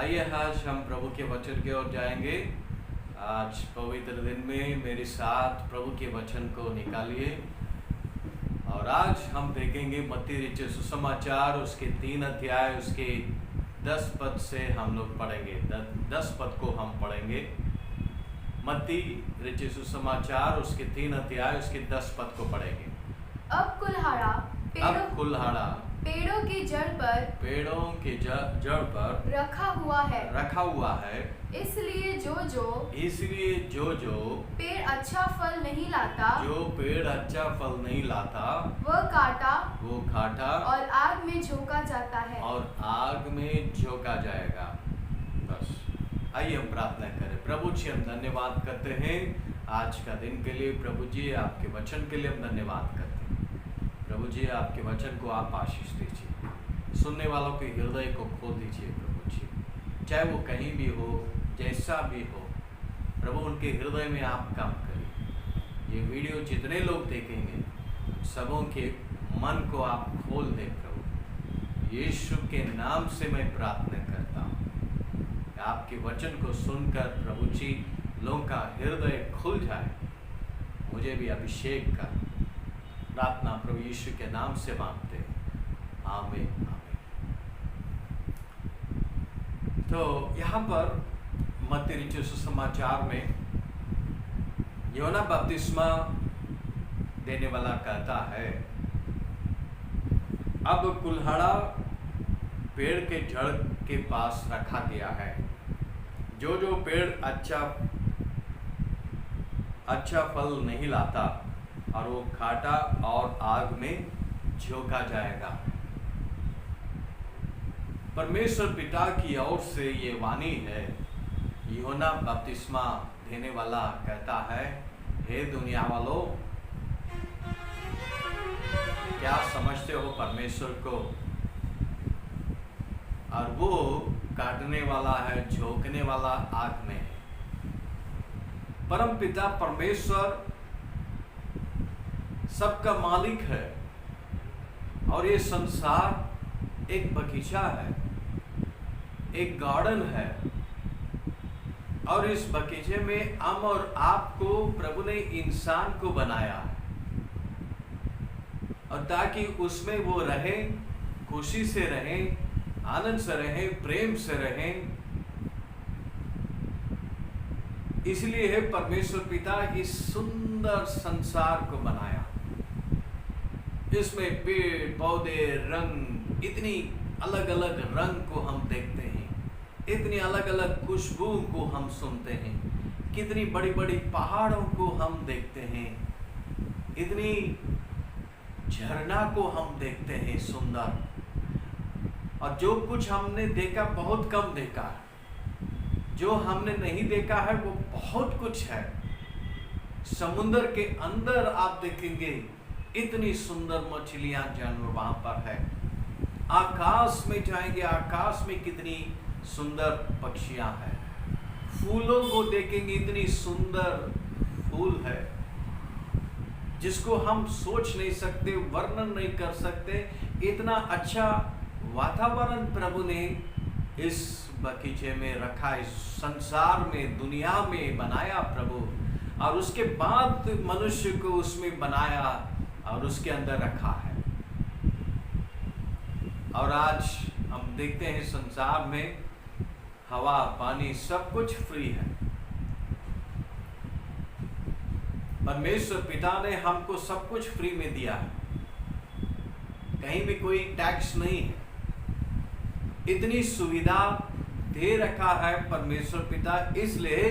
आइए आज हम प्रभु के वचन की ओर जाएंगे। आज पवित्र दिन में मेरे साथ प्रभु के वचन को निकालिए और आज हम देखेंगे मत्ती रचित सुसमाचार उसके 3 अध्याय उसके 10 पद से हम लोग पढ़ेंगे। 10 पद को हम पढ़ेंगे। मत्ती रचित सुसमाचार उसके 3 अध्याय उसके 10 पद को पढ़ेंगे। अब कुल्हाड़ा पेड़ों की जड़ पर रखा हुआ है। इसलिए जो पेड़ अच्छा फल नहीं लाता वह काटा और आग में झोंका जाएगा। बस आइए हम प्रार्थना करें। प्रभु जी हम धन्यवाद करते हैं आज का दिन के लिए। प्रभु जी आपके वचन के लिए हम धन्यवाद करते हैं। प्रभु जी आपके वचन को आप आशीष दीजिए, सुनने वालों के हृदय को खोल दीजिए। प्रभु जी चाहे वो कहीं भी हो, जैसा भी हो, प्रभु उनके हृदय में आप काम करिए। ये वीडियो जितने लोग देखेंगे सबों के मन को आप खोल दें। प्रभु यीशु के नाम से मैं प्रार्थना करता हूँ कि आपके वचन को सुनकर प्रभु जी लोगों का हृदय खुल जाए। मुझे भी अभिषेक कर प्रार्थना प्रभु यीशु के नाम से मांगते हैं, आमीन आमीन। तो यहाँ पर मत्ती रचित सुसमाचार में यूहन्ना बपतिस्मा देने वाला कहता है, अब कुल्हाड़ा पेड़ के जड़ के पास रखा गया है। जो पेड़ अच्छा फल नहीं लाता और वो काटा और आग में झोंका जाएगा। परमेश्वर पिता की ओर से ये वाणी है। यूहन्ना बपतिस्मा देने वाला कहता है, हे दुनिया वालों, क्या समझते हो परमेश्वर को? और वो काटने वाला है, झोंकने वाला आग में है। परम पिता परमेश्वर सबका मालिक है और ये संसार एक बगीचा है, एक गार्डन है। और इस बगीचे में हम और आपको प्रभु ने इंसान को बनाया है और ताकि उसमें वो रहे, खुशी से रहे, आनंद से रहे, प्रेम से रहे। इसलिए है परमेश्वर पिता इस सुंदर संसार को बनाया। इसमें पेड़ पौधे रंग, इतनी अलग अलग रंग को हम देखते हैं, इतनी अलग अलग खुशबू को हम सुनते हैं, कितनी बड़ी बड़ी पहाड़ों को हम देखते हैं, इतनी झरना को हम देखते हैं सुंदर। और जो कुछ हमने देखा बहुत कम देखा है, जो हमने नहीं देखा है वो बहुत कुछ है। समुद्र के अंदर आप देखेंगे इतनी सुंदर मछलियां जानवर वहां पर है। आकाश में जाएंगे, आकाश में कितनी सुंदर पक्षियां हैं। फूलों को देखेंगे, इतनी सुंदर फूल है जिसको हम सोच नहीं सकते, वर्णन नहीं कर सकते। इतना अच्छा वातावरण प्रभु ने इस बगीचे में रखा, इस संसार में, दुनिया में बनाया प्रभु। और उसके बाद मनुष्य को उसमें बनाया और उसके अंदर रखा है। और आज हम देखते हैं संसार में हवा, पानी सब कुछ फ्री है। परमेश्वर पिता ने हमको सब कुछ फ्री में दिया है, कहीं भी कोई टैक्स नहीं है। इतनी सुविधा दे रखा है परमेश्वर पिता, इसलिए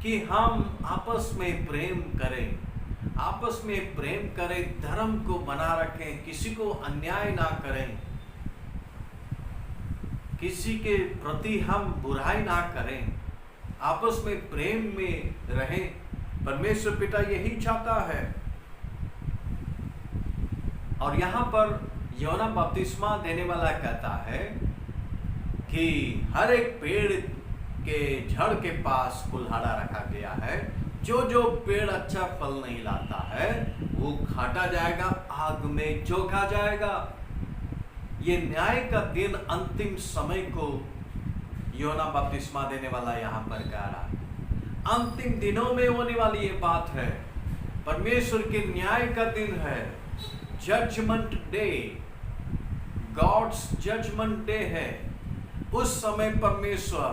कि हम आपस में प्रेम करें, आपस में प्रेम करें, धर्म को बना रखें, किसी को अन्याय ना करें, किसी के प्रति हम बुराई ना करें, आपस में प्रेम में रहें। परमेश्वर पिता यही चाहता है। और यहाँ पर यूहन्ना बपतिस्मा देने वाला कहता है कि हर एक पेड़ के जड़ के पास कुल्हाड़ा रखा गया है। जो पेड़ अच्छा फल नहीं लाता है वो काटा जाएगा, आग में झोंका जाएगा। ये न्याय का दिन, अंतिम समय को योना बपतिस्मा देने वाला यहाँ पर कह रहा है। अंतिम दिनों में होने वाली ये बात है, परमेश्वर के न्याय का दिन है, judgement day, God's judgement day है। उस समय परमेश्वर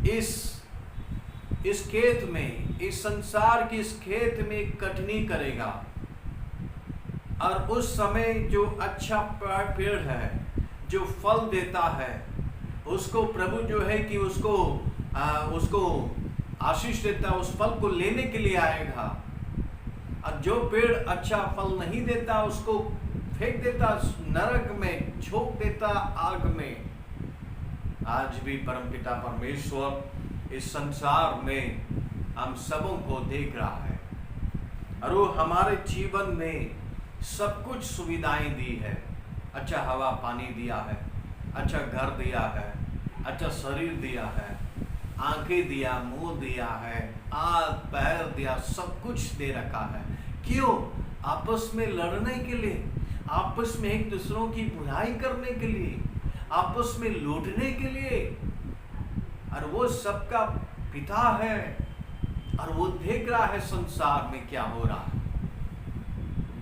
इस खेत में, इस संसार की इस खेत में कटनी करेगा, और उस समय जो अच्छा पेड़ है, जो फल देता है, उसको प्रभु जो है कि उसको आशीष देता है, उस फल को लेने के लिए आएगा। और जो पेड़ अच्छा फल नहीं देता उसको फेंक देता नरक में, झोंक देता आग में। आज भी परमपिता परमेश्वर इस संसार में हम सबों को देख रहा है, और वो हमारे जीवन में सब कुछ सुविधाएं दी है। अच्छा हवा पानी दिया है, अच्छा घर दिया है, अच्छा शरीर दिया है, आंखें दिया, मुंह दिया है, हाथ पैर दिया, सब कुछ दे रखा है। क्यों? आपस में लड़ने के लिए, आपस में एक दूसरों की बुराई करने के लिए, आपस में लूटने के लिए। और वो सबका पिता है, और वो देख रहा है संसार में क्या हो रहा है।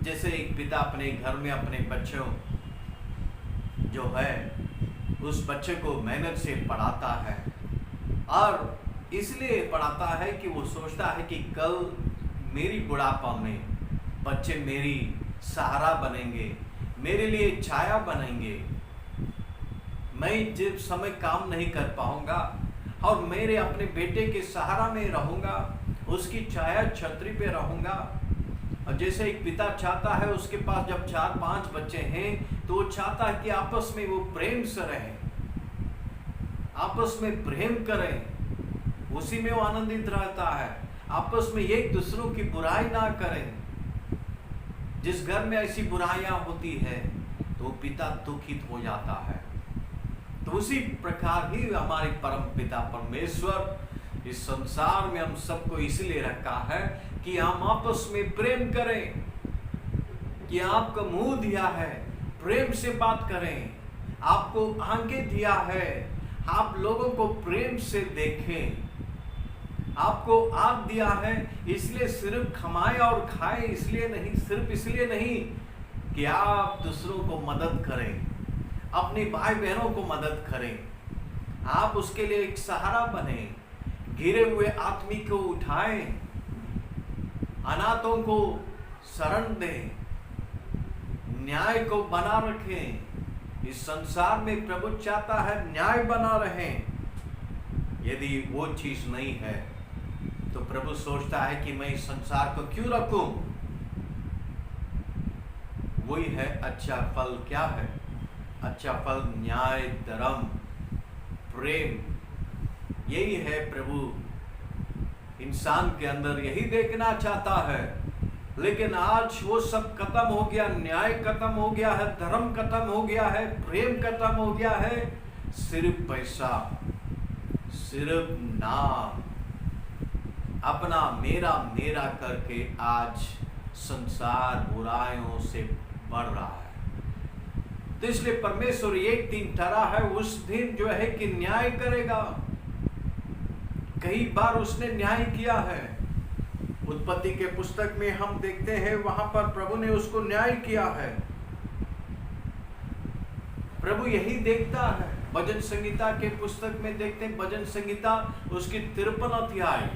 जैसे एक पिता अपने घर में अपने बच्चों जो है उस बच्चे को मेहनत से पढ़ाता है, और इसलिए पढ़ाता है कि वो सोचता है कि कल मेरी बुढ़ापा में बच्चे मेरी सहारा बनेंगे, मेरे लिए छाया बनेंगे। मैं जिस समय काम नहीं कर पाऊंगा और मेरे अपने बेटे के सहारा में रहूंगा, उसकी छाया छतरी पे रहूंगा। और जैसे एक पिता चाहता है, उसके पास जब 4-5 बच्चे हैं तो वो चाहता है कि आपस में वो प्रेम से रहें, आपस में प्रेम करें, उसी में वो आनंदित रहता है। आपस में एक दूसरों की बुराई ना करें। जिस घर में ऐसी बुराइयां होती है तो पिता दुखित हो जाता है। तो उसी प्रकार ही हमारे परम पिता परमेश्वर इस संसार में हम सबको इसलिए रखा है कि हम आपस में प्रेम करें, कि आपका मुंह दिया है, प्रेम से बात करें, आपको आंखें दिया है, आप लोगों को प्रेम से देखें, आपको आग दिया है, इसलिए सिर्फ कमाए और खाए इसलिए नहीं, सिर्फ इसलिए नहीं कि आप दूसरों को मदद करें, अपने भाई बहनों को मदद करें, आप उसके लिए एक सहारा बने, गिरे हुए आदमी को उठाएं, अनाथों को शरण दें, न्याय को बना रखें। इस संसार में प्रभु चाहता है न्याय बना रहे। यदि वो चीज नहीं है तो प्रभु सोचता है कि मैं इस संसार को क्यों रखूं। वही है अच्छा फल। क्या है अच्छा फल? न्याय, धर्म, प्रेम। यही है प्रभु इंसान के अंदर, यही देखना चाहता है। लेकिन आज वो सब खत्म हो गया, न्याय खत्म हो गया है, धर्म खत्म हो गया है, प्रेम खत्म हो गया है। सिर्फ पैसा, सिर्फ नाम, अपना मेरा मेरा करके आज संसार बुराइयों से बढ़ रहा है। तो इसलिए परमेश्वर एक दिन ठहरा है, उस दिन जो है कि न्याय करेगा। कई बार उसने न्याय किया है। उत्पत्ति के पुस्तक में हम देखते हैं, वहां पर प्रभु ने उसको न्याय किया है। प्रभु यही देखता है। भजन संहिता के पुस्तक में देखते हैं, भजन संहिता उसकी 53 अध्याय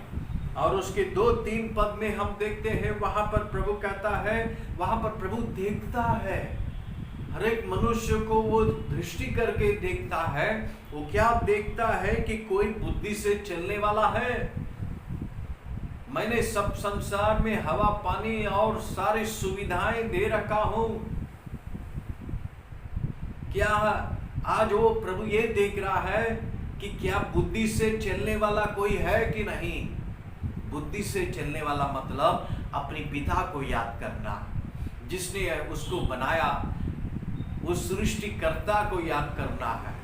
और उसके 2-3 पद में हम देखते हैं, वहां पर प्रभु कहता है, वहां पर प्रभु देखता है, हर एक मनुष्य को वो दृष्टि करके देखता है। वो क्या देखता है कि कोई बुद्धि से चलने वाला है। मैंने सब संसार में हवा पानी और सारी सुविधाएं दे रखा हूं। क्या आज वो प्रभु ये देख रहा है कि क्या बुद्धि से चलने वाला कोई है कि नहीं। बुद्धि से चलने वाला मतलब अपने पिता को याद करना, जिसने उसको बनाया, उस सृष्टिकर्ता को याद करना है।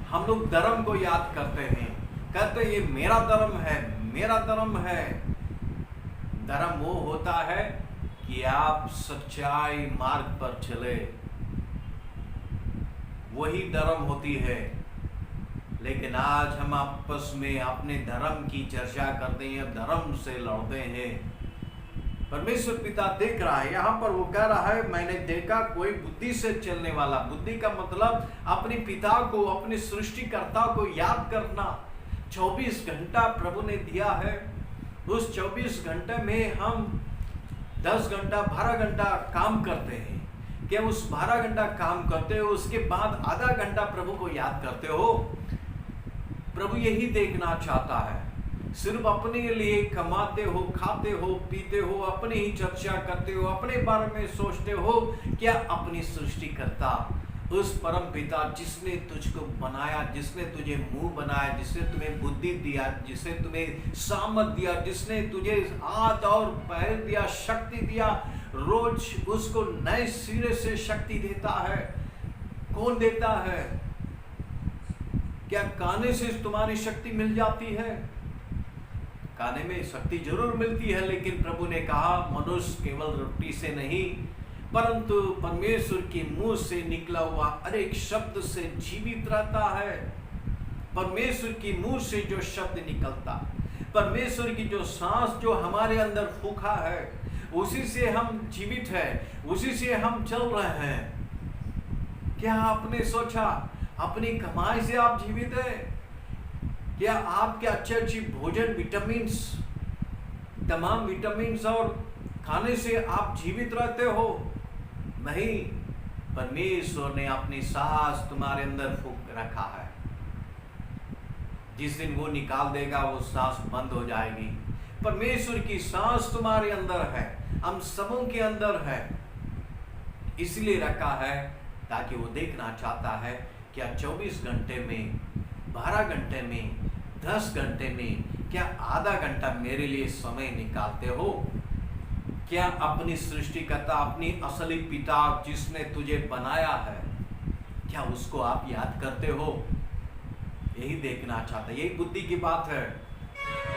हम लोग धर्म को याद करते हैं, कहते हैं ये मेरा धर्म है, मेरा धर्म है। धर्म वो होता है कि आप सच्चाई मार्ग पर चले, वही धर्म होती है। लेकिन आज हम आपस में अपने धर्म की चर्चा करते हैं, धर्म से लड़ते हैं। परमेश्वर पिता देख रहा है, यहाँ पर वो कह रहा है मैंने देखा कोई बुद्धि से चलने वाला। बुद्धि का मतलब अपने पिता को, अपने सृष्टिकर्ता को याद करना। 24 घंटा प्रभु ने दिया है, उस 24 घंटे में हम 10 घंटा 12 घंटा काम करते हैं। क्या उस 12 घंटा काम करते हो, उसके बाद आधा घंटा प्रभु को याद करते हो? प्रभु यही देखना चाहता है। सिर्फ अपने लिए कमाते हो, खाते हो, पीते हो, अपने ही चर्चा करते हो, अपने बारे में सोचते हो, क्या अपनी सृष्टिकर्ता, उस परम पिता जिसने तुझको बनाया, जिसने तुझे मुंह बनाया, जिसने तुम्हें बुद्धि दिया, जिसने तुम्हें सामर्थ दिया, जिसने तुझे हाथ और पैर दिया, शक्ति दिया, रोज उसको नए सिरे से शक्ति देता है। कौन देता है? क्या खाने से तुम्हारी शक्ति मिल जाती है? खाने में शक्ति जरूर मिलती है, लेकिन प्रभु ने कहा मनुष्य केवल रोटी से नहीं परंतु परमेश्वर के मुंह से निकला हुआ हर एक शब्द से जीवित रहता है। परमेश्वर के मुंह से जो शब्द निकलता, परमेश्वर की जो सांस जो हमारे अंदर फूंका है, उसी से हम जीवित है, उसी से हम चल रहे हैं। क्या आपने सोचा अपनी कमाई से आप जीवित है? क्या आपके अच्छे भोजन, विटामिन्स, तमाम विटामिन्स और खाने से आप जीवित रहते हो? नहीं, परमेश्वर ने अपनी सांस तुम्हारे अंदर फूंक रखा है। जिस दिन वो निकाल देगा वो सांस बंद हो जाएगी। परमेश्वर की सांस तुम्हारे अंदर है, हम सबों के अंदर है, इसलिए रखा है ताकि वो देखना चाहता है क्या 24 घंटे में, 12 घंटे में, 10 घंटे में क्या आधा घंटा मेरे लिए समय निकालते हो? क्या अपनी सृष्टिकर्ता, अपनी असली पिता जिसने तुझे बनाया है, क्या उसको आप याद करते हो? यही देखना चाहता है, यही बुद्धि की बात है।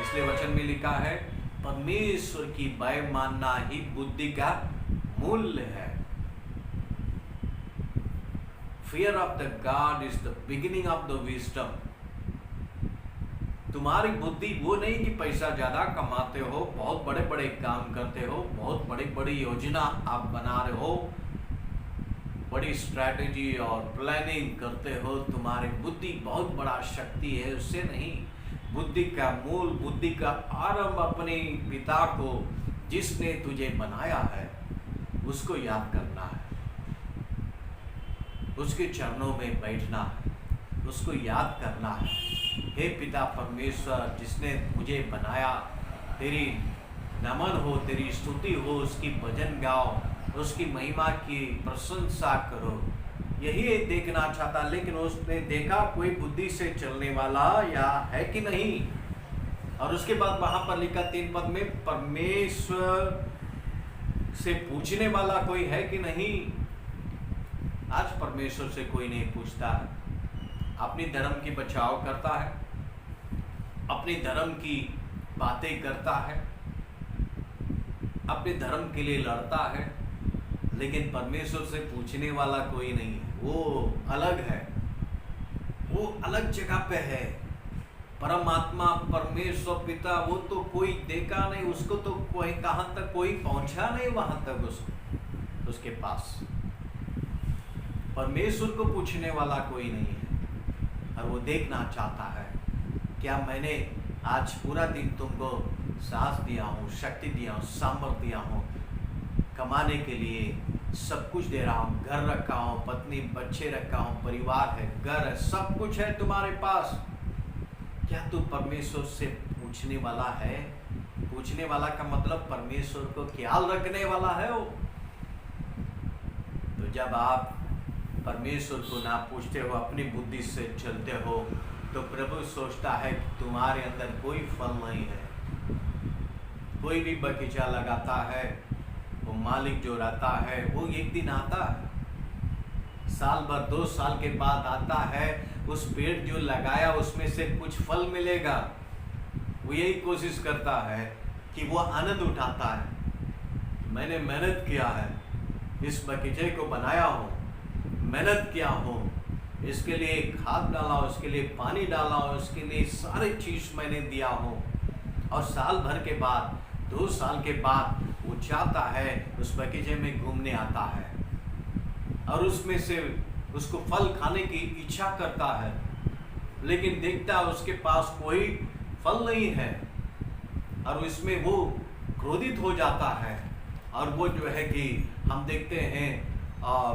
इसलिए वचन में लिखा है परमेश्वर की भय मानना ही बुद्धि का मूल्य है। Fear of the God is the beginning of the wisdom. तुम्हारी बुद्धि वो नहीं कि पैसा ज्यादा कमाते हो, बहुत बड़े बड़े काम करते हो, बहुत बड़ी बड़ी योजना आप बना रहे हो, बड़ी स्ट्रैटेजी और प्लानिंग करते हो, तुम्हारी बुद्धि बहुत बड़ा शक्ति है, उससे नहीं। बुद्धि का मूल, बुद्धि का आरंभ अपने पिता को जिसने तुझे बनाया है उसको याद करना है, उसके चरणों में बैठना है, उसको याद करना है। हे पिता परमेश्वर जिसने मुझे बनाया, तेरी नमन हो, तेरी स्तुति हो, उसकी भजन गाओ, उसकी महिमा की प्रशंसा करो। यही देखना चाहता, लेकिन उसने देखा कोई बुद्धि से चलने वाला या है कि नहीं। और उसके बाद वहां पर लिखा 3 पद में, परमेश्वर से पूछने वाला कोई है कि नहीं। आज परमेश्वर से कोई नहीं पूछता है, अपनी धर्म की बचाव करता है, अपनी धर्म की बातें करता है, अपने धर्म के लिए लड़ता है, लेकिन परमेश्वर से पूछने वाला कोई नहीं है। वो अलग है, वो अलग जगह पे है। परमात्मा परमेश्वर पिता वो तो कोई देखा नहीं, उसको तो कोई कहां तक कोई पहुंचा नहीं, वहां तक उसके पास परमेश्वर को पूछने वाला कोई नहीं है। और वो देखना चाहता है क्या मैंने आज पूरा दिन तुमको सांस दिया हूँ, शक्ति दिया हूँ, सामर्थ्य दिया हूँ, कमाने के लिए सब कुछ दे रहा हूँ, घर रखा हूँ, पत्नी बच्चे रखा हूँ, परिवार है, घर है, सब कुछ है तुम्हारे पास। क्या तू परमेश्वर से पूछने वाला है? पूछने वाला का मतलब परमेश्वर को ख्याल रखने वाला है वो। तो जब आप परमेश्वर को ना पूछते हो, अपनी बुद्धि से चलते हो, तो प्रभु सोचता है कि तुम्हारे अंदर कोई फल नहीं है। कोई भी बगीचा लगाता है, वो मालिक जो रहता है वो एक दिन आता है, साल भर 2 साल के बाद आता है, उस पेड़ जो लगाया उसमें से कुछ फल मिलेगा। वो यही कोशिश करता है कि वो आनंद उठाता है, मैंने मेहनत किया है, इस बगीचे को बनाया हूँ, मेहनत किया हूँ, इसके लिए खाद डाला हूँ, इसके लिए पानी डाला हूँ, इसके लिए सारे चीज मैंने दिया हूँ। और साल भर के बाद, 2 साल के बाद वो जाता है, उस बगीचे में घूमने आता है और उसमें से उसको फल खाने की इच्छा करता है, लेकिन देखता है उसके पास कोई फल नहीं है और इसमें वो क्रोधित हो जाता है। और वो जो है कि हम देखते हैं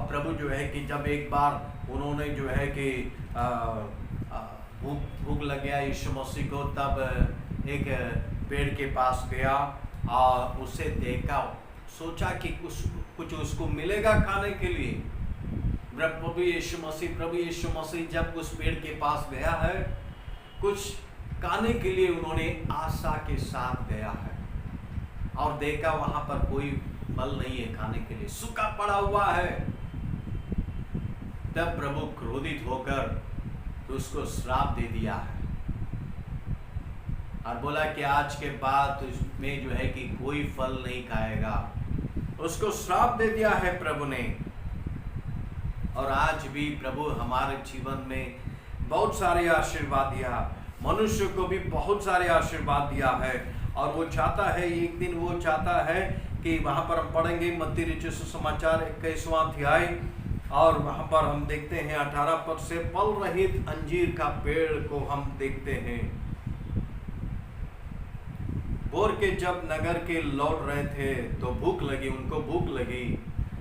प्रभु जो है कि जब एक बार उन्होंने जो है कि भूख लग गया यीशु मसीह को, तब एक पेड़ के पास गया और उसे देखा, सोचा कि कुछ उसको मिलेगा खाने के लिए। प्रभु यीशु मसीह जब उस पेड़ के पास गया है, कुछ खाने के लिए उन्होंने आशा के साथ गया है और देखा वहां पर कोई फल नहीं है खाने के लिए, सूखा पड़ा हुआ है। तब प्रभु क्रोधित होकर उसको श्राप दे दिया है और बोला कि आज के बाद उसमें जो है कि कोई फल नहीं खाएगा। उसको श्राप दे दिया है प्रभु ने। और आज भी प्रभु हमारे जीवन में बहुत सारे आशीर्वाद दिया, मनुष्य को भी बहुत सारे आशीर्वाद दिया है। और वो चाहता है, एक दिन वो चाहता है कि वहां पर हम पढ़ेंगे मत्ती रचित सुसमाचार 21वां अध्याय, और वहां पर हम देखते हैं 18 पद से, फल रहित अंजीर का पेड़ को हम देखते हैं। भोर के जब नगर के लौट रहे थे तो उनको भूख लगी।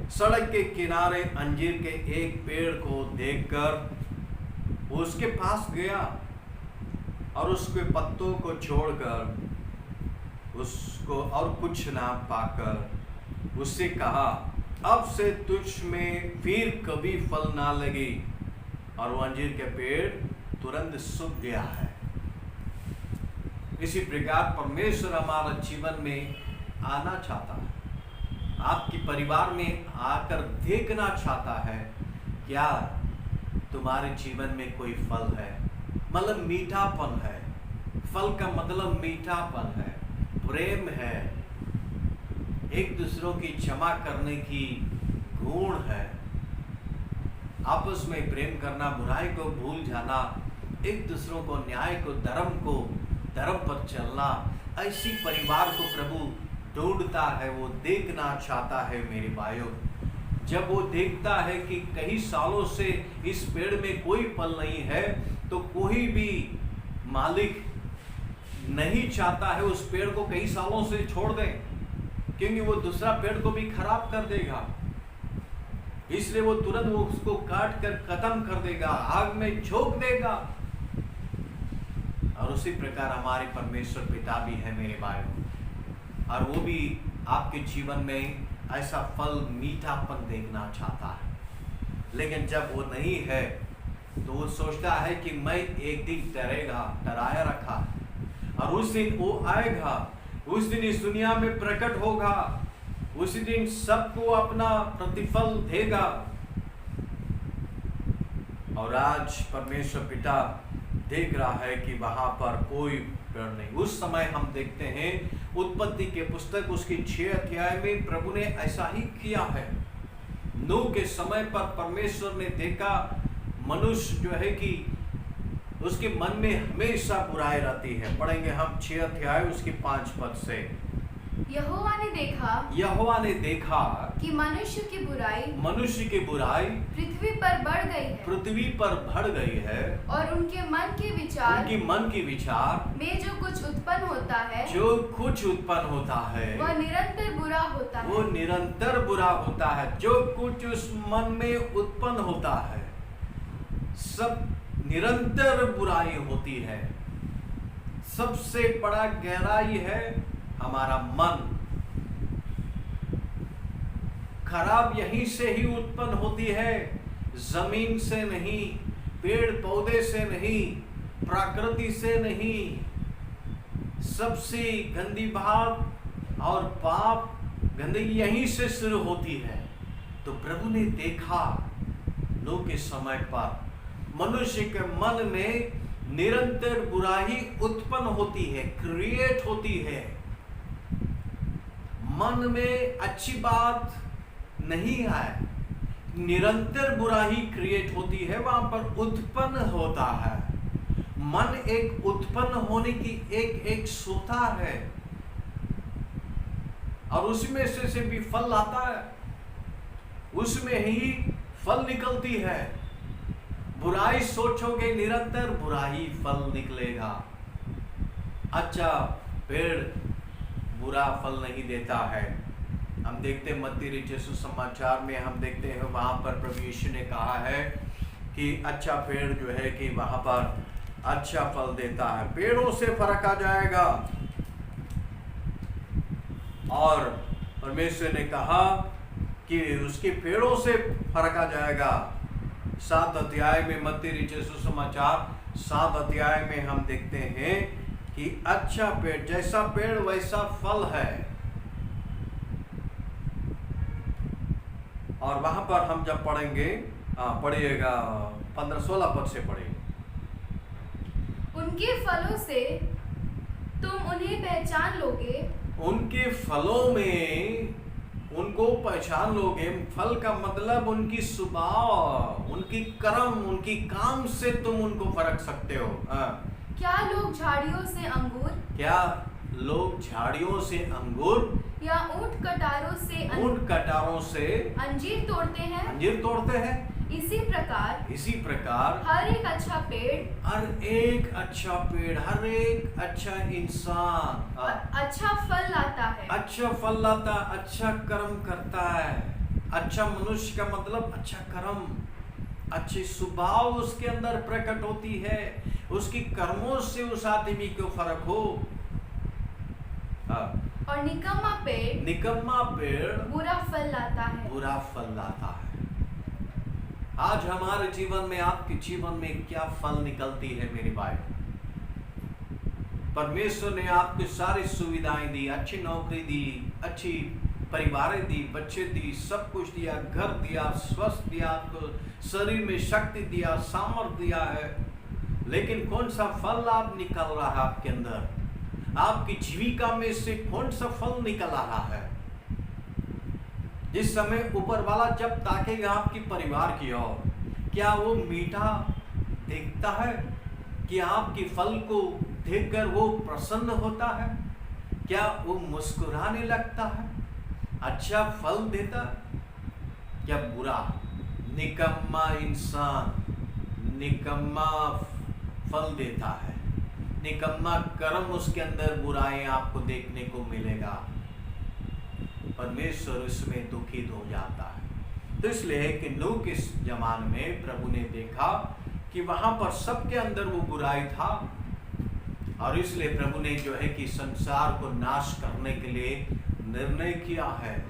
सड़क के किनारे अंजीर के एक पेड़ को देखकर वो उसके पास गया और उसके पत्तों को छोड़कर उसको और कुछ ना पाकर उससे कहा, अब से तुझ में फिर कभी फल ना लगे। और वो अंजीर के पेड़ तुरंत सूख गया है। इसी प्रकार परमेश्वर हमारे जीवन में आना चाहता है, आपके परिवार में आकर देखना चाहता है, क्या तुम्हारे जीवन में कोई फल है, मतलब मीठापन है। फल का मतलब मीठापन है, प्रेम है, एक दूसरों की क्षमा करने की गुण है, आपस में प्रेम करना, बुराई को भूल जाना, एक दूसरों को, न्याय को, धर्म पर चलना। ऐसी परिवार को प्रभु ढूंढता है, वो देखना चाहता है। मेरे भाइयों, जब वो देखता है कि कई सालों से इस पेड़ में कोई फल नहीं है, तो कोई भी मालिक नहीं चाहता है उस पेड़ को कई सालों से छोड़ दें, क्योंकि वो दूसरा पेड़ को भी खराब कर देगा। इसलिए वो तुरंत वो उसको काट कर खत्म कर देगा, आग में झोंक देगा। और उसी प्रकार हमारे परमेश्वर पिता भी है मेरे भाइयों, और वो भी आपके जीवन में ऐसा फल, मीठापन देखना चाहता है। लेकिन जब वो नहीं है तो वो सोचता है कि मैं एक दिन डराया रखा है, और उस दिन वो आएगा, उस दिन इस दुनिया में प्रकट होगा, उस दिन सबको अपना प्रतिफल देगा। और आज परमेश्वर पिता देख रहा है कि वहां पर कोई पेड़ नहीं। उस समय हम देखते हैं उत्पत्ति के पुस्तक उसके 6 अध्याय में प्रभु ने ऐसा ही किया है। नूह के समय पर परमेश्वर ने देखा मनुष्य जो है कि उसके मन में हमेशा बुराई रहती है। पढ़ेंगे हम 6 अध्याय उसके 5 पद से। यहोवा ने देखा कि मनुष्य की बुराई पृथ्वी पर बढ़ गई है, और उनके मन के विचार में जो कुछ उत्पन्न होता है वह निरंतर बुरा होता है। जो कुछ उस मन में उत्पन्न होता है सब निरंतर बुराई होती है। सबसे बड़ा गहराई है हमारा मन। खराब यहीं से ही उत्पन्न होती है, जमीन से नहीं, पेड़ पौधे से नहीं, प्रकृति से नहीं। सबसे गंदी बात और पाप, गंदगी यहीं से शुरू होती है। तो प्रभु ने देखा नूह के समय पर मनुष्य के मन में निरंतर बुराई उत्पन्न होती है, क्रिएट होती है। मन में अच्छी बात नहीं आए, निरंतर बुराई क्रिएट होती है, वहां पर उत्पन्न होता है। मन एक उत्पन्न होने की एक सोता है और उसमें से भी फल आता है, उसमें ही फल निकलती है। बुराई सोचोगे निरंतर, बुराई फल निकलेगा। अच्छा पेड़ बुरा फल नहीं देता है। हम देखते हैं मत्ती रचित सुसमाचार में, हम देखते हैं वहां पर प्रभु यीशु ने कहा है कि अच्छा पेड़ जो है कि वहां पर अच्छा फल देता है, पेड़ों से फर्क आ जाएगा। और परमेश्वर ने कहा कि उसके पेड़ों से फर्क आ जाएगा। 7 अध्याय में मत्ती रचित सुसमाचार 7 अध्याय में हम देखते हैं कि अच्छा पेड़, जैसा पेड़ वैसा फल है। और वहां पर हम जब पढ़ेंगे, पढ़िएगा 15-16 पद से पढ़ेंगे। उनके फलों से तुम उन्हें पहचान लोगे। उनके फलों में उनको पहचान लोगे। फल का मतलब उनकी स्वभाव, उनकी कर्म, उनकी काम से तुम उनको फरक सकते हो। क्या लोग झाड़ियों से अंगूर, क्या लोग झाड़ियों से अंगूर या ऊंट कटारों से अंजीर तोड़ते हैं? अंजीर तोड़ते हैं। इसी प्रकार हर एक अच्छा पेड़, हर एक अच्छा इंसान अच्छा फल लाता है। अच्छा फल लाता, अच्छा कर्म करता है। अच्छा मनुष्य का मतलब अच्छा कर्म, अच्छी स्वभाव उसके अंदर प्रकट होती है। उसकी कर्मों से उस आदमी को फर्क हो। और निकम्मा पेड़ बुरा फल लाता है। आज हमारे जीवन में, आपके जीवन में क्या फल निकलती है मेरे भाई? परमेश्वर ने आपको सारी सुविधाएं दी, अच्छी नौकरी दी, अच्छी परिवारें दी, बच्चे दी, सब कुछ दिया, घर दिया, स्वस्थ दिया, आपको शरीर में शक्ति दिया, सामर्थ्य दिया है। लेकिन कौन सा फल आप निकल रहा है आपके अंदर? आपकी जीविका में से कौन सा फल निकल रहा है? जिस समय ऊपर वाला जब ताकेगा आपकी परिवार की ओर, क्या वो मीठा देखता है? कि आपके फल को देखकर वो प्रसन्न होता है? क्या वो मुस्कुराने लगता है? अच्छा फल देता क्या बुरा? निकम्मा इंसान निकम्मा फल देता है, निकम्मा कर्म उसके अंदर बुराई आपको देखने को मिलेगा। परमेश्वर उसमें दुखित हो जाता है। तो इसलिए कि नूह के जमाने में प्रभु ने देखा कि वहां पर सबके अंदर वो बुराई था, और इसलिए प्रभु ने जो है कि संसार को नाश करने के लिए निर्णय किया है,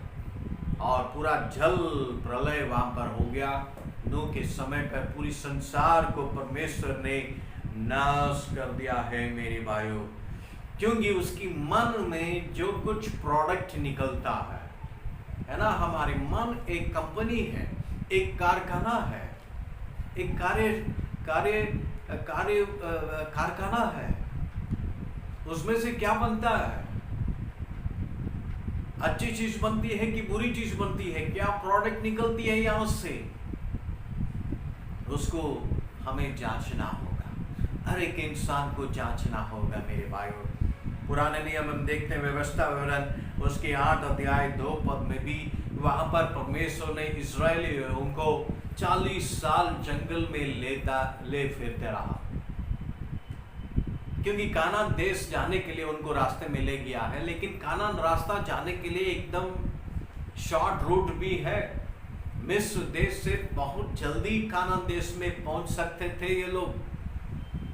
और पूरा जल प्रलय वहां पर हो गया। नूह के समय पर पूरी संसार को परमेश्वर ने नाश कर दिया है मेरे भाइयों, क्योंकि उसकी मन में जो कुछ प्रोडक्ट निकलता है ना। हमारे मन एक कंपनी है, एक कारखाना है, एक कारखाना है। उसमें से क्या बनता है? अच्छी चीज बनती है कि बुरी चीज बनती है? क्या प्रोडक्ट निकलती है यहाँ से? उसको हमें जांचना होगा, हर एक इंसान को जांचना होगा मेरे भाइयों। पुराने नियम हम देखते हैं, व्यवस्था विवरण उसके 8 अध्याय 2 पद में भी वहां पर परमेश्वर ने इस्राएलियों को 40 साल जंगल में ले फिरते रहा, क्योंकि कानान देश जाने के लिए उनको रास्ते में ले गया है। लेकिन कानान रास्ता जाने के लिए एकदम शॉर्ट रूट भी है। मिस्र देश से बहुत जल्दी कानान देश में पहुंच सकते थे ये लोग,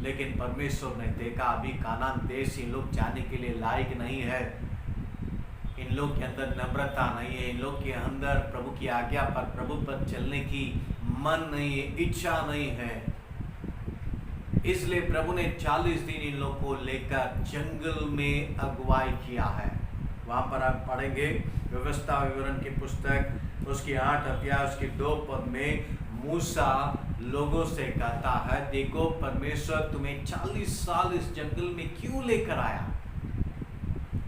लेकिन परमेश्वर ने देखा अभी कानान देश इन लोग जाने के लिए लायक नहीं है, इन लोग के अंदर नम्रता नहीं है, इन लोग के अंदर प्रभु की आज्ञा पर, प्रभु पर चलने की मन नहीं है, इच्छा नहीं है। इसलिए प्रभु ने 40 दिन इन लोग को लेकर जंगल में अगुवाई किया है। वहां पर आप पढ़ेंगे व्यवस्था विवरण की पुस्तक उसकी 8 अध्याय उसके 2 पद में मूसा लोगों से कहता है, देखो परमेश्वर तुम्हें 40 साल इस जंगल में क्यों लेकर आया?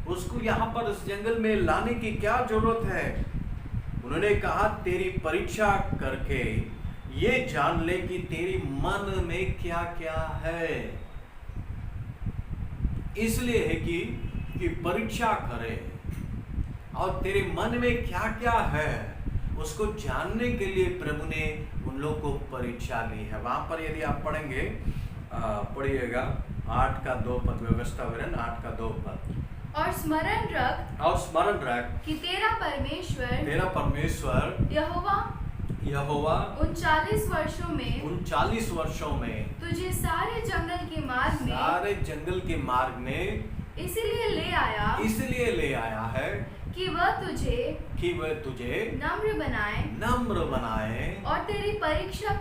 उसको यहाँ पर इस जंगल में लाने की क्या जरूरत है? उन्होंने कहा तेरी परीक्षा करके ये जान ले कि तेरी मन में क्या क्या है। इसलिए है कि परीक्षा करे और तेरे मन में क्या क्या है उसको जानने के लिए प्रभु ने उन लोगों को परीक्षा ली है। वहां पर यदि आप पढ़ेंगे, पढ़िएगा 8 का 2 पद, व्यवस्था विवरण 8 का 2 पद। और स्मरण रख कि तेरा परमेश्वर यहोवा 39 वर्षों में तुझे सारे जंगल के मार्ग में इसलिए ले आया है कि वह तुझे नम्र बनाए और तेरी परीक्षा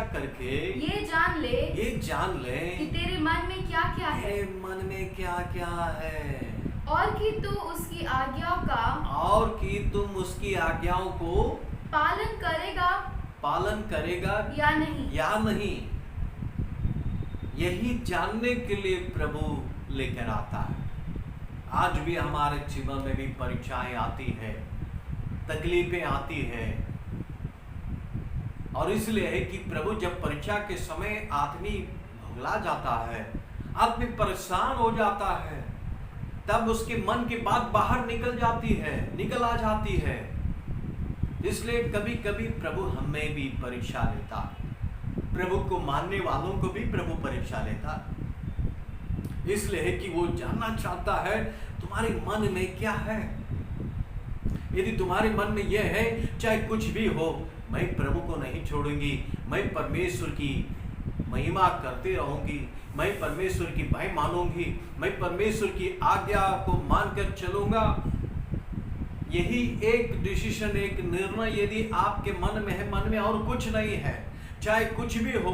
करके ये जान ले कि तेरे मन में क्या क्या है, तेरे मन में क्या क्या है, और कि तू उसकी आज्ञाओं को पालन करेगा या नहीं। यही जानने के लिए प्रभु लेकर आता है। आज भी हमारे जीवन में भी परीक्षाएं आती है, तकलीफें आती है, और इसलिए है कि प्रभु जब परीक्षा के समय आदमी भुगला जाता है, आदमी परेशान हो जाता है, तब उसके मन की बात बाहर निकल आ जाती है। इसलिए कभी कभी प्रभु हमें भी परीक्षा लेता है, प्रभु को मानने वालों को भी प्रभु परीक्षा लेता है। इसलिए है कि वो जानना चाहता है तुम्हारे मन में क्या है। यदि तुम्हारे मन में यह है चाहे कुछ भी हो, मैं प्रभु को नहीं छोड़ूंगी, मैं परमेश्वर की महिमा करते रहूंगी, मैं परमेश्वर की भय मानूंगी, मैं परमेश्वर की आज्ञा को मानकर चलूंगा, यही एक डिसीजन, एक निर्णय यदि आपके मन में है, मन में और कुछ नहीं है, चाहे कुछ भी हो,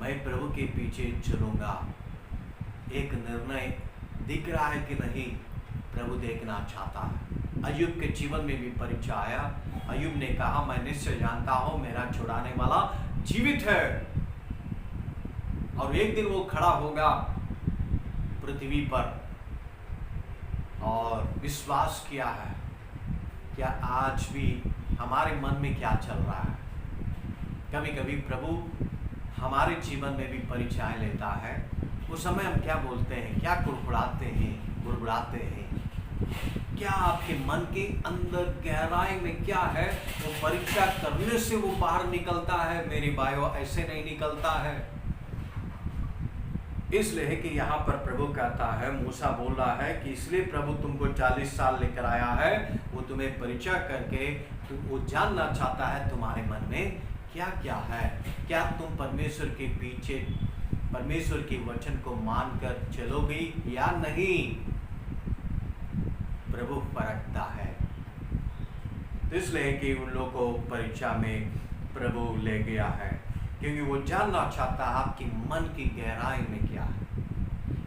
मैं प्रभु के पीछे चलूंगा, एक निर्णय दिख रहा है कि नहीं, प्रभु देखना चाहता है। अय्यूब के जीवन में भी परीक्षा आया। अय्यूब ने कहा मैं निश्चय जानता हूं मेरा छुड़ाने वाला जीवित है, और एक दिन वो खड़ा होगा पृथ्वी पर। और विश्वास किया है। क्या आज भी हमारे मन में क्या चल रहा है? कभी कभी प्रभु हमारे जीवन में भी परीक्षाएं लेता है। उस समय हम क्या बोलते हैं, क्या गुड़गुड़ाते हैं? क्या आपके मन के अंदर गहराई में क्या है, वो परीक्षा करने से वो बाहर निकलता है। मेरी भाइयों, ऐसे नहीं निकलता है। इसलिए है कि यहाँ पर प्रभु कहता है, मूसा बोल रहा है कि इसलिए प्रभु तुमको 40 साल लेकर आया है, वो तुम्हें परीक्षा करके वो जानना चाहता है तुम्हारे मन में क्या क्या है। क्या तुम परमेश्वर के पीछे, परमेश्वर के वचन को मानकर चलोगे या नहीं? प्रभु परखता है। इसलिए कि उन लोगों को परीक्षा में प्रभु ले गया है, क्योंकि वो जानना चाहता है आपकी मन की गहराई में क्या है।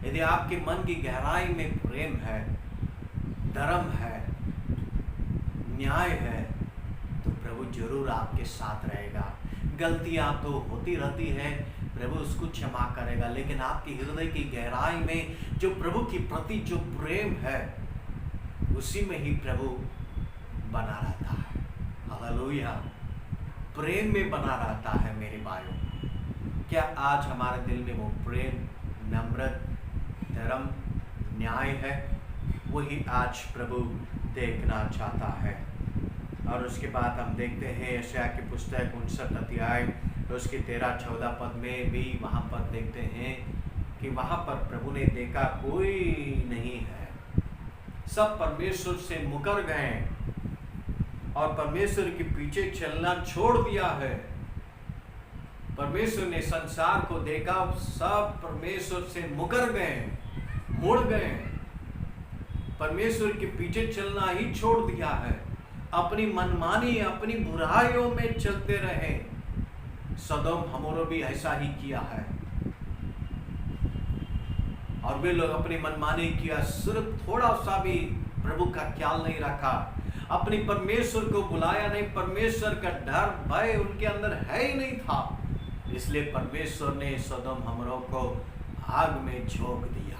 यदि आपके मन की गहराई में प्रेम है, धर्म है, न्याय है, तो प्रभु जरूर आपके साथ रहेगा। गलतियां तो होती रहती है, प्रभु उसको क्षमा करेगा, लेकिन आपकी हृदय की गहराई में जो प्रभु के प्रति जो प्रेम है, उसी में ही प्रभु बना रहता है। हालेलुया। प्रेम में बना रहता है मेरे भाइयों। क्या आज हमारे दिल में वो प्रेम, नम्रत, धर्म, न्याय है? वही आज प्रभु देखना चाहता है। और उसके बाद हम देखते हैं यशायाह की पुस्तक 59 अध्याय उसके 13-14 पद में भी वहाँ पर देखते हैं कि वहाँ पर प्रभु ने देखा कोई नहीं है, सब परमेश्वर से मुकर गए और परमेश्वर के पीछे चलना छोड़ दिया है। परमेश्वर ने संसार को देखा, सब परमेश्वर से मुकर गए, मुड़ गए, परमेश्वर के पीछे चलना ही छोड़ दिया है, अपनी मनमानी, अपनी बुराइयों में चलते रहे। सदोम हमोरो भी ऐसा ही किया है, और वे लोग अपनी मनमानी किया, सिर्फ थोड़ा सा भी प्रभु का ख्याल नहीं रखा, अपनी परमेश्वर को बुलाया नहीं, परमेश्वर का डर भय उनके अंदर है ही नहीं था। इसलिए परमेश्वर ने सदोम हमोरो को आग में झोंक दिया।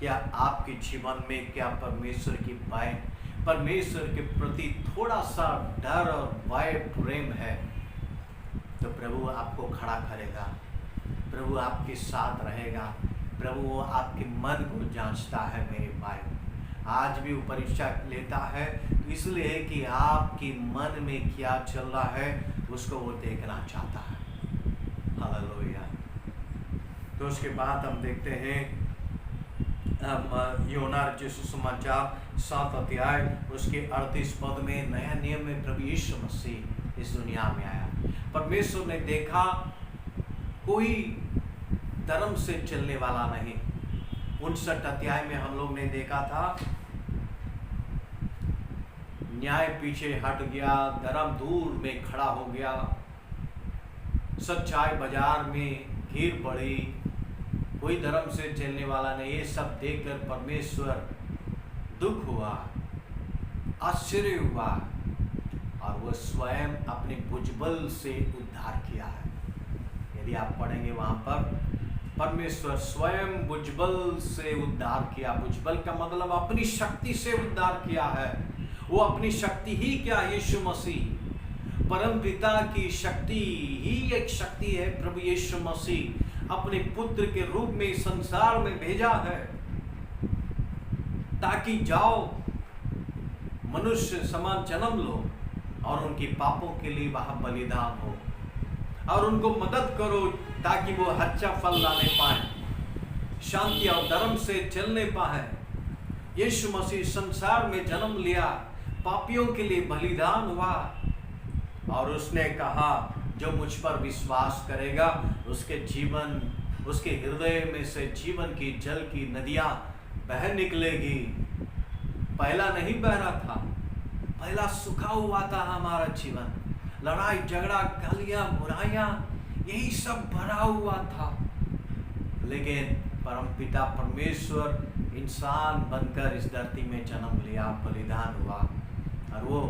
क्या आपके जीवन में क्या परमेश्वर की भय, परमेश्वर के प्रति थोड़ा सा डर और भय प्रेम है, तो प्रभु आपको खड़ा करेगा, प्रभु आपके साथ रहेगा, प्रभु आपके मन को जांचता है मेरे भाई। आज भी वो परीक्षा लेता है तो इसलिए कि आपके मन में क्या चल रहा है उसको वो देखना चाहता है। हालेलुया। तो उसके बाद हम देखते हैं यूहन्ना रचित सुसमाचार 7 अध्याय उसके 38 पद में, नया नियम में प्रभु यीशु मसीह इस दुनिया में आया। परमेश्वर ने देखा कोई धर्म से चलने वाला नहीं। 59 अध्याय में हम लोग ने देखा था न्याय पीछे हट गया, धर्म दूर में खड़ा हो गया, सच्चाई बाजार में भीड़ बढ़ी, कोई धर्म से चलने वाला नहीं। ये सब देखकर परमेश्वर दुख हुआ, आश्चर्य हुआ और वो स्वयं अपने भुजबल से उद्धार किया है। यदि आप पढ़ेंगे वहां पर परमेश्वर स्वयं भुजबल से उद्धार किया। भुजबल का मतलब अपनी शक्ति से उद्धार किया है। वो अपनी शक्ति ही क्या, यीशु मसीह परम पिता की शक्ति ही एक शक्ति है। प्रभु यीशु मसीह अपने पुत्र के रूप में संसार में भेजा है ताकि जाओ मनुष्य समान जन्म लो और उनके पापों के लिए वहां बलिदान हो और उनको मदद करो ताकि वो अच्छा फल लाने पाए, शांति और धर्म से चलने पाए। यीशु मसीह संसार में जन्म लिया, पापियों के लिए बलिदान हुआ और उसने कहा जो मुझ पर विश्वास करेगा उसके जीवन, उसके हृदय में से जीवन की जल की नदियां बह निकलेगी। पहला नहीं बह रहा था, पहला सूखा हुआ था हमारा जीवन, लड़ाई झगड़ा गालियां बुराइयां यही सब भरा हुआ था। लेकिन परमपिता परमेश्वर इंसान बनकर इस धरती में जन्म लिया, बलिदान हुआ और वो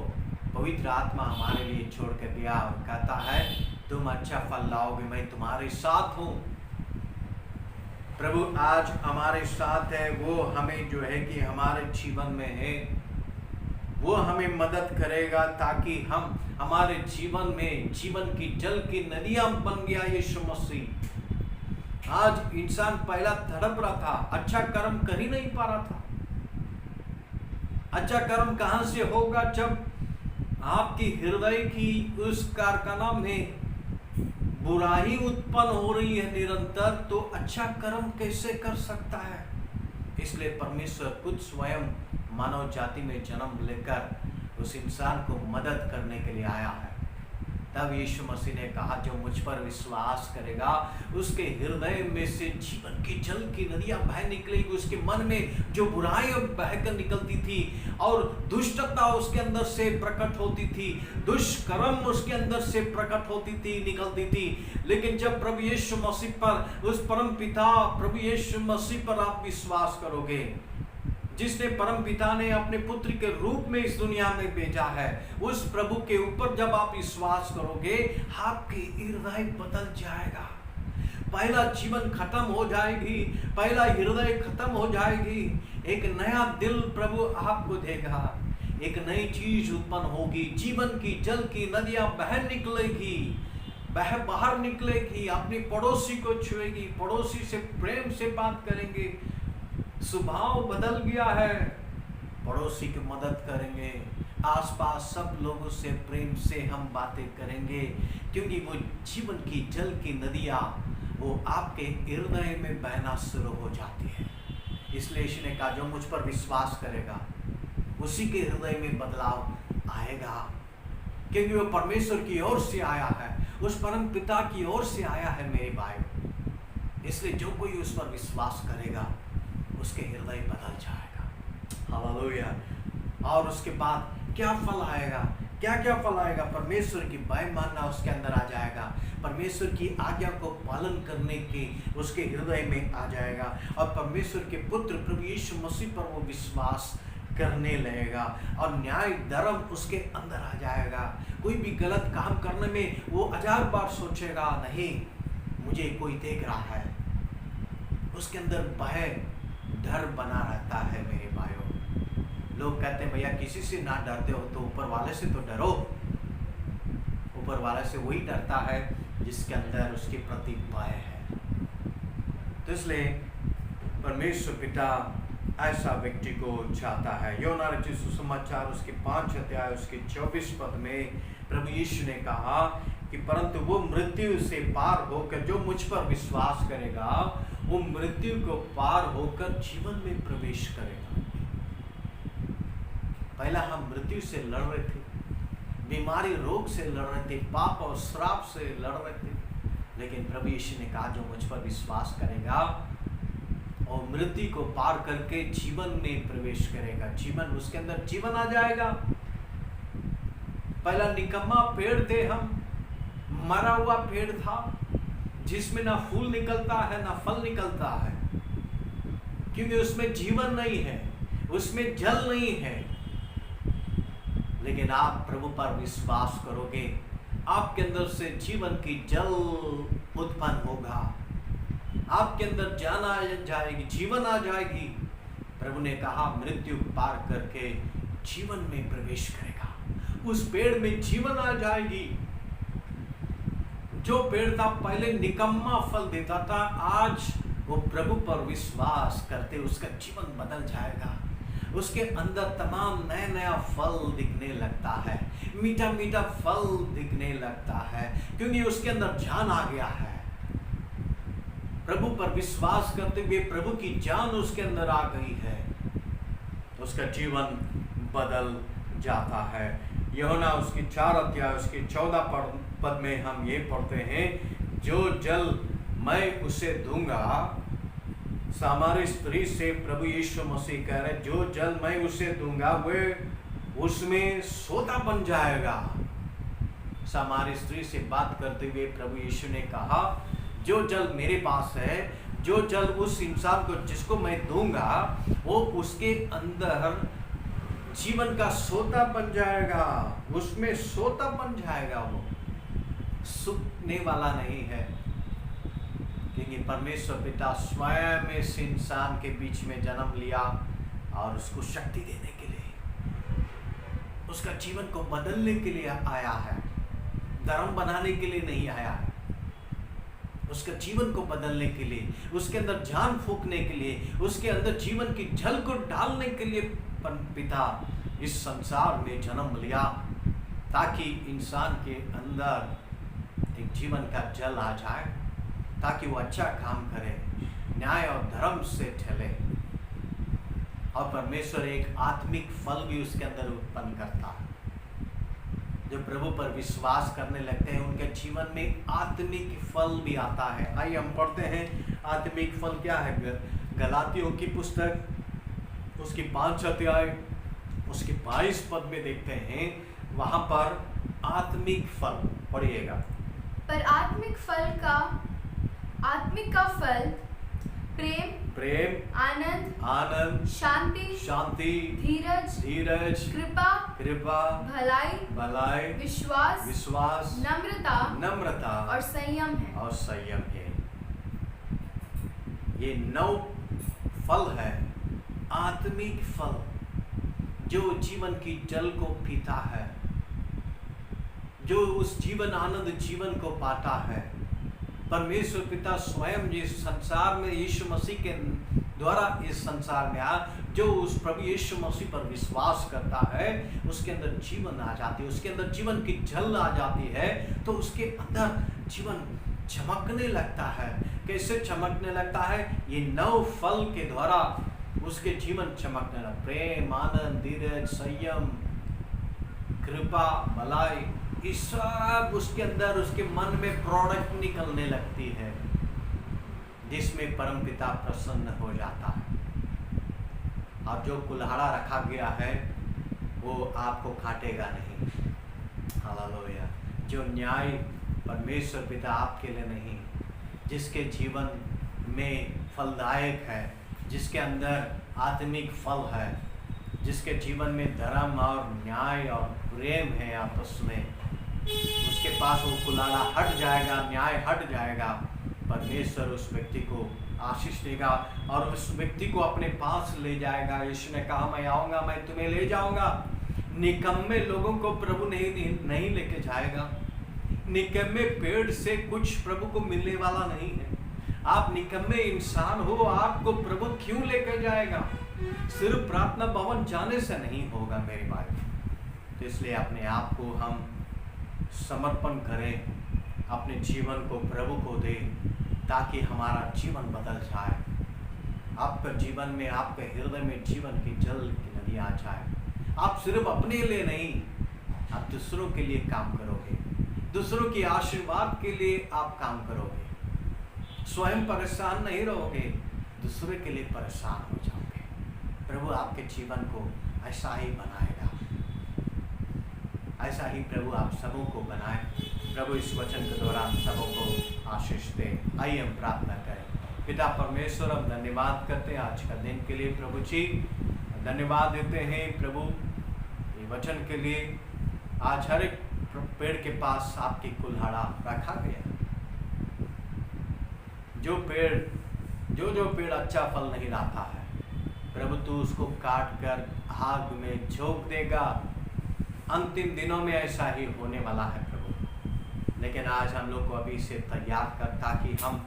पवित्र आत्मा हमारे लिए छोड़ के गया और कहता है तुम अच्छा फल लाओगे, मैं तुम्हारे साथ हूँ। प्रभु आज हमारे साथ है, वो हमें जो है कि हमारे जीवन में है, वो हमें मदद करेगा ताकि हम हमारे जीवन में जीवन की जल की नदियां बन गया यीशु मसीह। आज इंसान पहला तड़प रहा था, अच्छा कर्म कर ही नहीं पा रहा था। अच्छा कर्म कहां से होगा जब आपकी हृदय की उस कारखाना में बुराई उत्पन्न हो रही है निरंतर, तो अच्छा कर्म कैसे कर सकता है। इसलिए परमेश्वर खुद स्वयं मानव जाति में जन्म लेकर उस इंसान को मदद करने के लिए आया है। तब यीशु मसीह ने कहा जो मुझ पर विश्वास करेगा उसके हृदय में से जीवन की जल की नदियां बह निकलेगी। उसके मन में जो बुराई बहकर निकलती थी और दुष्टता उसके अंदर से प्रकट होती थी, दुष्कर्म उसके अंदर से प्रकट होती थी, निकलती थी। लेकिन जब प्रभु यीशु मसीह पर, उस परम पिता प्रभु यीशु मसीह पर आप विश्वास करोगे, जिसने परम पिता ने अपने पुत्र के रूप में इस दुनिया में भेजा है, उस प्रभु के ऊपर जब आप विश्वास करोगे आपकी हृदय बदल जाएगा। पहला जीवन खत्म हो जाएगी, पहला हृदय खत्म हो जाएगी, एक नया दिल प्रभु आपको देगा, एक नई चीज उत्पन्न होगी, जीवन की जल की नदियां बह निकलेगी, वह बाहर निकलेगी, अपनी पड़ोसी को छुएगी, पड़ोसी से प्रेम से बात करेंगे, स्वभाव बदल गया है, पड़ोसी की मदद करेंगे, आसपास सब लोगों से प्रेम से हम बातें करेंगे, क्योंकि वो जीवन की जल की नदियाँ वो आपके हृदय में बहना शुरू हो जाती है। इसलिए इसने कहा जो मुझ पर विश्वास करेगा उसी के हृदय में बदलाव आएगा, क्योंकि वो परमेश्वर की ओर से आया है, उस परम पिता की ओर से आया है मेरे भाई। इसलिए जो कोई उस पर विश्वास करेगा उसके हृदय बदल जाएगा। हालेलुया। और उसके बाद क्या फल आएगा, क्या क्या फल आएगा? परमेश्वर की भय मानना उसके अंदर आ जाएगा, परमेश्वर की आज्ञा को पालन करने की उसके हृदय में आ जाएगा, और परमेश्वर के पुत्र प्रभु यीशु मसीह पर वो विश्वास करने लगेगा, और न्याय धर्म उसके अंदर आ जाएगा। कोई भी गलत काम करने में वो 1000 बार सोचेगा, नहीं मुझे कोई देख रहा है। उसके अंदर भय डर बना रहता है मेरे भाइयों। लोग कहते हैं भैया किसी से ना डरते हो तो ऊपर वाले से तो डरो। ऊपर वाले से वही डरता है जिसके अंदर उसके प्रति भय है। तो इसलिए परमेश्वर पिता ऐसा व्यक्ति को चाहता है। यूहन्ना रचित सुसमाचार उसके 5 अध्याय उसके 24 पद में प्रभु यीशु ने कहा कि परंतु वो मृत्यु से पार होकर जो मुझ पर विश्वास करेगा वो मृत्यु को पार होकर जीवन में प्रवेश करेगा। पहला हम मृत्यु से लड़ रहे थे, बीमारी रोग से लड़ रहे थे, पाप और श्राप से लड़ रहे थे, लेकिन प्रभु यीशु ने कहा जो मुझ पर विश्वास करेगा और मृत्यु को पार करके जीवन में प्रवेश करेगा, जीवन उसके अंदर जीवन आ जाएगा। पहला निकम्मा पेड़ थे हम, मरा हुआ पेड़ था जिसमें ना फूल निकलता है ना फल निकलता है, क्योंकि उसमें जीवन नहीं है, उसमें जल नहीं है। लेकिन आप प्रभु पर विश्वास करोगे, आपके अंदर से जीवन की जल उत्पन्न होगा, आपके अंदर जान आ जाएगी, जीवन आ जाएगी। प्रभु ने कहा मृत्यु पार करके जीवन में प्रवेश करेगा, उस पेड़ में जीवन आ जाएगी। जो पेड़ था पहले निकम्मा फल देता था, आज वो प्रभु पर विश्वास करते उसका जीवन बदल जाएगा, उसके अंदर तमाम नया नया फल दिखने लगता है, मीठा मीठा फल दिखने लगता है, क्योंकि उसके अंदर जान आ गया है। प्रभु पर विश्वास करते हुए प्रभु की जान उसके अंदर आ गई है, उसका जीवन बदल जाता है। यूहन्ना उसकी 4 अध्याय उसके 14 पद में हम ये पढ़ते हैं, जो जल मैं उसे दूंगा, सामारी स्त्री से प्रभु यीशु मसीह कह रहे, जो जल मैं उसे दूंगा वह उसमें सोता बन जाएगा। सामारी स्त्री से बात करते हुए प्रभु यीशु ने कहा जो जल मेरे पास है, जो जल उस इंसान को जिसको मैं दूंगा वो उसके अंदर जीवन का सोता बन जाएगा, उसमें सोता बन जाएगा, वो सूखने वाला नहीं है, क्योंकि परमेश्वर पिता स्वयं इस इंसान के बीच में जन्म लिया और उसको शक्ति देने के लिए, उसका जीवन को बदलने के लिए आया है, धर्म बनाने के लिए नहीं आया है, उसका जीवन को बदलने के लिए, उसके अंदर जान फूंकने के लिए, उसके अंदर जीवन की जल को डालने के लिए पिता इस संसार में जन्म लिया, ताकि इंसान के अंदर एक जीवन का जल आ जाए, ताकि वो अच्छा काम करे, न्याय और धर्म से चले, और परमेश्वर एक आत्मिक फल भी उसके अंदर उत्पन्न करता है। जो प्रभु पर विश्वास करने लगते हैं उनके जीवन में आत्मिक फल भी आता है। आइए हम पढ़ते हैं आत्मिक फल क्या है। गलातियों की पुस्तक उसकी 5 अध्याय उसके 22 पद में देखते हैं, वहां पर आत्मिक फल पढ़िएगा। पर आत्मिक का फल प्रेम, आनंद, शांति, धीरज, कृपा, भलाई, विश्वास, नम्रता और संयम है। ये 9 फल है, आत्मिक फल, जो जीवन की जल को पीता है, जो उस जीवन आनंद जीवन को पाता है। परमेश्वर पिता स्वयं जिस संसार में यीशु मसीह के द्वारा इस संसार में आया, जो उस प्रभु यीशु मसीह पर विश्वास करता है उसके अंदर जीवन आ जाती है, उसके अंदर जीवन की जल आ जाती है, तो उसके अंदर जीवन चमकने लगता है। कैसे चमकने लगता है? ये 9 फल के द्वारा उसके जीवन चमकने लगता, प्रेम, आनंद, धीरज, संयम, कृपा, भलाई, ये सब उसके अंदर उसके मन में प्रोडक्ट निकलने लगती है, जिसमें परमपिता प्रसन्न हो जाता है। और जो कुल्हाड़ा रखा गया है वो आपको काटेगा नहीं। हालेलुया। जो न्याय परमेश्वर पिता आपके लिए नहीं, जिसके जीवन में फलदायक है, जिसके अंदर आत्मिक फल है, जिसके जीवन में धर्म और न्याय और प्रेम है आपस में, उसके पास वो कुल्हाड़ा हट जाएगा, न्याय हट जाएगा। परमेश्वर उस व्यक्ति को आशीष देगा और उस व्यक्ति को अपने पास ले जाएगा। यीशु ने कहा मैं आऊँगा, मैं तुम्हें ले जाऊँगा। निकम्मे लोगों को प्रभु नहीं लेके जाएगा। निकम्मे पेड़ से कुछ प्रभु को मिलने वाला नहीं है। आप निकम्मे इंसान हो, आपको प्रभु क्यों लेकर जाएगा? सिर्फ प्रार्थना भवन जाने से नहीं होगा मेरे भाई। तो इसलिए अपने आप को हम समर्पण करें, अपने जीवन को प्रभु को दें, ताकि हमारा जीवन बदल जाए। आपका जीवन में, आपके हृदय में जीवन की जल की नदी आ जाए। आप सिर्फ अपने लिए नहीं, आप दूसरों के लिए काम करोगे, दूसरों की आशीर्वाद के लिए आप काम करोगे। स्वयं परेशान नहीं रहोगे, दूसरे के लिए परेशान हो जाओगे। प्रभु आपके जीवन को ऐसा ही बनाएगा, ऐसा ही प्रभु आप सबों को बनाए। प्रभु इस वचन के द्वारा हम सबों को आशीष दे। आइए हम प्रार्थना करें। पिता परमेश्वर, हम धन्यवाद करते हैं आज का दिन के लिए। प्रभु जी धन्यवाद देते हैं प्रभु ये वचन के लिए। आज हर एक पेड़ के पास आपकी कुल्हाड़ा रखा गया। जो पेड़ अच्छा फल नहीं लाता है प्रभु, तू उसको काट कर आग में झोंक देगा। अंतिम दिनों में ऐसा ही होने वाला है प्रभु। लेकिन आज हम लोग को अभी से तैयार कर, ताकि हम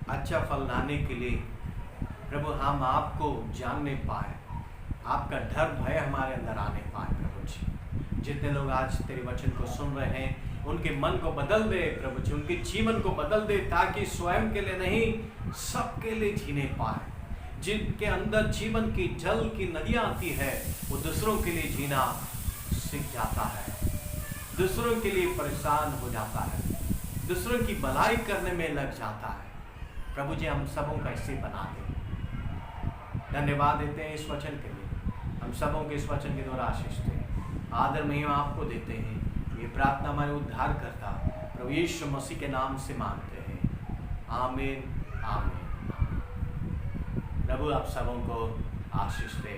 अच्छा फल लाने के लिए प्रभु हम आपको जानने पाए, आपका डर भय हमारे अंदर आने पाए। प्रभु जी जितने लोग आज तेरे वचन को सुन रहे हैं उनके मन को बदल दे प्रभु जी, उनके जीवन को बदल दे, ताकि स्वयं के लिए नहीं सबके लिए जीने पाए। जिनके अंदर जीवन की जल की नदियाँ आती है वो दूसरों के लिए जीना सीख जाता है, दूसरों के लिए परेशान हो जाता है, दूसरों की भलाई करने में लग जाता है। प्रभु जी हम सबों का ऐसे बना दे। धन्यवाद देते हैं इस वचन के लिए। हम सबों के इस वचन के द्वारा आशीष दें, आदर महिमा आपको देते हैं। ये प्रार्थना हमारे उद्धार करता प्रभु यीशु मसीह के नाम से मांगते हैं। आमीन आमीन। प्रभु आप सबों को आशीष दे।